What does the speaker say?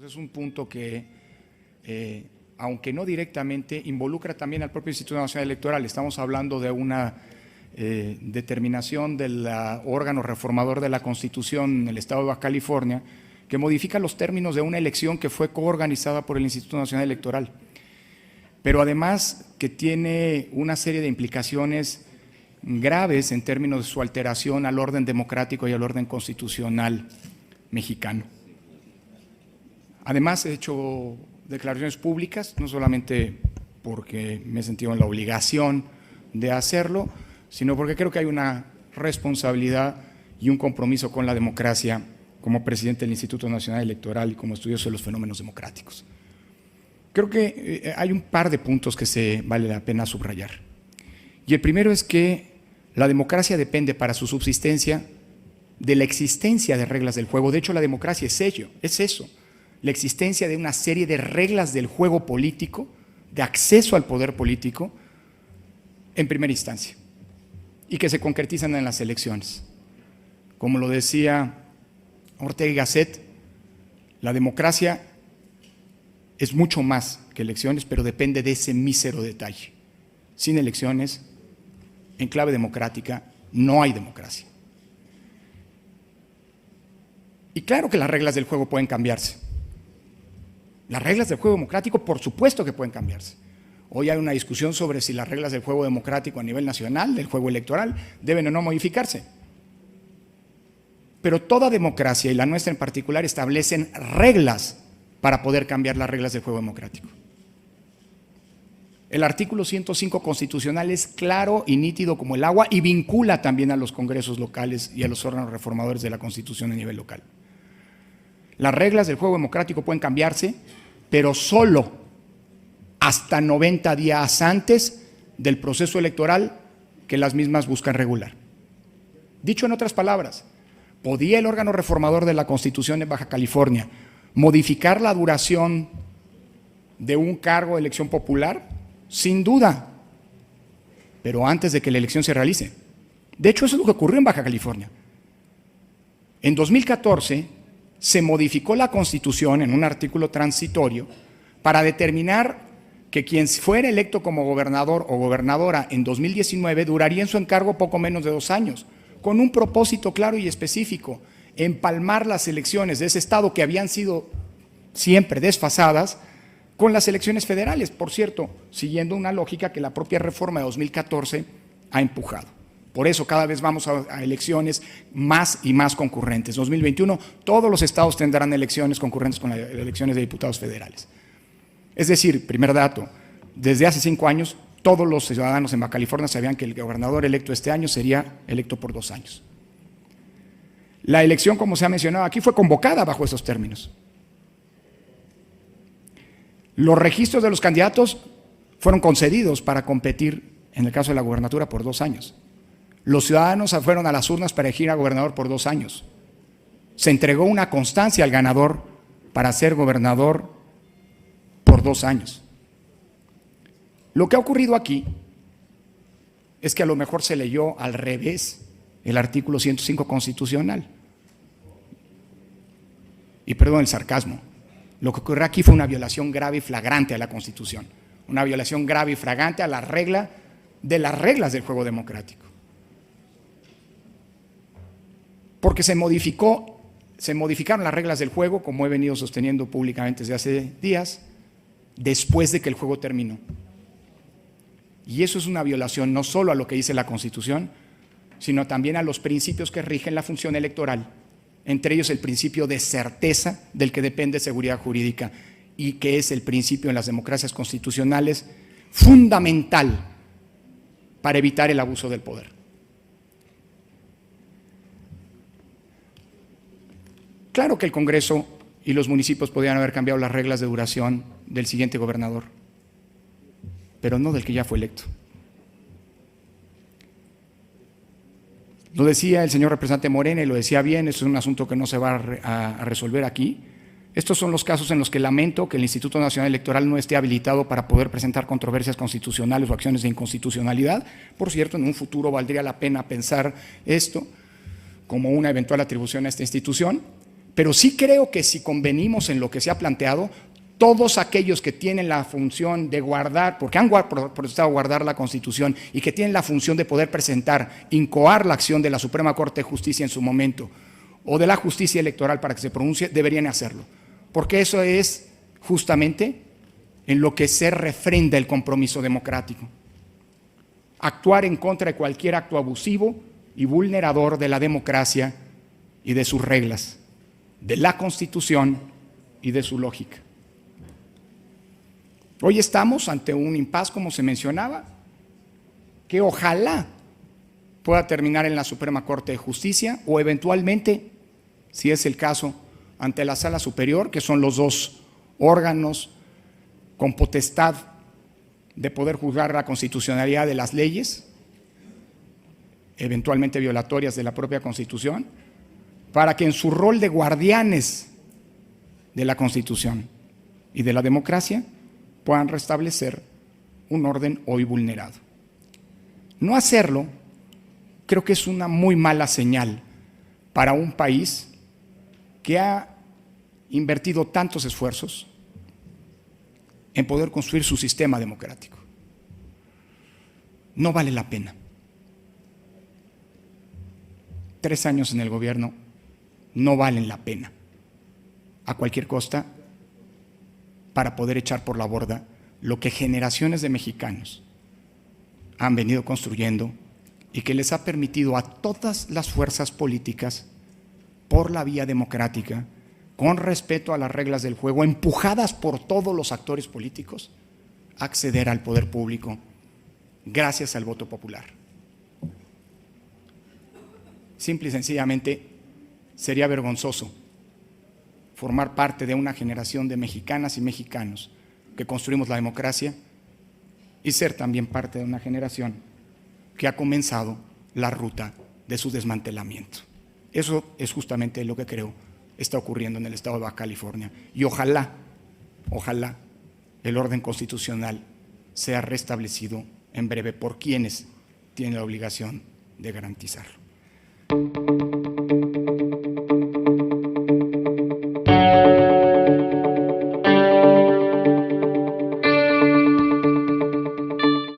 Es un punto que, aunque no directamente, involucra también al propio Instituto Nacional Electoral. Estamos hablando de una determinación del órgano reformador de la Constitución en el Estado de Baja California, que modifica los términos de una elección que fue coorganizada por el Instituto Nacional Electoral, pero además que tiene una serie de implicaciones graves en términos de su alteración al orden democrático y al orden constitucional mexicano. Además, he hecho declaraciones públicas, no solamente porque me he sentido en la obligación de hacerlo, sino porque creo que hay una responsabilidad y un compromiso con la democracia como presidente del Instituto Nacional Electoral y como estudioso de los fenómenos democráticos. Creo que hay un par de puntos que se vale la pena subrayar. Y el primero es que la democracia depende para su subsistencia de la existencia de reglas del juego. De hecho, la democracia es eso, la existencia de una serie de reglas del juego político, de acceso al poder político en primera instancia, y que se concretizan en las elecciones. Como lo decía Ortega y Gasset, la democracia es mucho más que elecciones, pero depende de ese mísero detalle. Sin elecciones, en clave democrática, no hay democracia. Y claro que las reglas del juego pueden cambiarse. Las reglas del juego democrático, por supuesto que pueden cambiarse. Hoy hay una discusión sobre si las reglas del juego democrático a nivel nacional, del juego electoral, deben o no modificarse. Pero toda democracia, y la nuestra en particular, establecen reglas para poder cambiar las reglas del juego democrático. El artículo 105 constitucional es claro y nítido como el agua y vincula también a los congresos locales y a los órganos reformadores de la Constitución a nivel local. Las reglas del juego democrático pueden cambiarse, pero solo hasta 90 días antes del proceso electoral que las mismas buscan regular. Dicho en otras palabras, ¿podía el órgano reformador de la Constitución de Baja California modificar la duración de un cargo de elección popular? Sin duda, pero antes de que la elección se realice. De hecho, eso es lo que ocurrió en Baja California. En 2014 se modificó la Constitución en un artículo transitorio para determinar que quien fuera electo como gobernador o gobernadora en 2019 duraría en su encargo poco menos de 2 años, con un propósito claro y específico: empalmar las elecciones de ese estado que habían sido siempre desfasadas con las elecciones federales, por cierto, siguiendo una lógica que la propia reforma de 2014 ha empujado. Por eso cada vez vamos a elecciones más y más concurrentes. 2021, todos los estados tendrán elecciones concurrentes con las elecciones de diputados federales. Es decir, primer dato, desde hace 5 años, todos los ciudadanos en Baja California sabían que el gobernador electo este año sería electo por 2 años. La elección, como se ha mencionado aquí, fue convocada bajo esos términos. Los registros de los candidatos fueron concedidos para competir, en el caso de la gubernatura, por 2 años. Los ciudadanos fueron a las urnas para elegir a gobernador por 2 años. Se entregó una constancia al ganador para ser gobernador por 2 años. Lo que ha ocurrido aquí es que a lo mejor se leyó al revés el artículo 105 constitucional. Y perdón el sarcasmo. Lo que ocurrió aquí fue una violación grave y flagrante a la Constitución, una violación grave y flagrante a la regla de las reglas del juego democrático. Porque se modificaron las reglas del juego, como he venido sosteniendo públicamente desde hace días, después de que el juego terminó. Y eso es una violación no solo a lo que dice la Constitución, sino también a los principios que rigen la función electoral. Entre ellos el principio de certeza del que depende seguridad jurídica y que es el principio en las democracias constitucionales fundamental para evitar el abuso del poder. Claro que el Congreso y los municipios podrían haber cambiado las reglas de duración del siguiente gobernador, pero no del que ya fue electo. Lo decía el señor representante Morena y lo decía bien, eso es un asunto que no se va a resolver aquí. Estos son los casos en los que lamento que el Instituto Nacional Electoral no esté habilitado para poder presentar controversias constitucionales o acciones de inconstitucionalidad. Por cierto, en un futuro valdría la pena pensar esto como una eventual atribución a esta institución, Pero sí creo que si convenimos en lo que se ha planteado, todos aquellos que tienen la función de guardar, porque han protestado guardar la Constitución y que tienen la función de poder presentar, incoar la acción de la Suprema Corte de Justicia en su momento, o de la justicia electoral para que se pronuncie, deberían hacerlo. Porque eso es justamente en lo que se refrenda el compromiso democrático. Actuar en contra de cualquier acto abusivo y vulnerador de la democracia y de sus reglas, de la Constitución y de su lógica. Hoy estamos ante un impasse, como se mencionaba, que ojalá pueda terminar en la Suprema Corte de Justicia o eventualmente, si es el caso, ante la Sala Superior, que son los dos órganos con potestad de poder juzgar la constitucionalidad de las leyes, eventualmente violatorias de la propia Constitución, para que en su rol de guardianes de la Constitución y de la democracia puedan restablecer un orden hoy vulnerado. No hacerlo creo que es una muy mala señal para un país que ha invertido tantos esfuerzos en poder construir su sistema democrático. No vale la pena. 3 años en el gobierno no valen la pena a cualquier costa para poder echar por la borda lo que generaciones de mexicanos han venido construyendo y que les ha permitido a todas las fuerzas políticas, por la vía democrática, con respeto a las reglas del juego, empujadas por todos los actores políticos, acceder al poder público gracias al voto popular. Simple y sencillamente sería vergonzoso formar parte de una generación de mexicanas y mexicanos que construimos la democracia y ser también parte de una generación que ha comenzado la ruta de su desmantelamiento. Eso es justamente lo que creo está ocurriendo en el estado de Baja California. Y ojalá el orden constitucional sea restablecido en breve por quienes tienen la obligación de garantizarlo.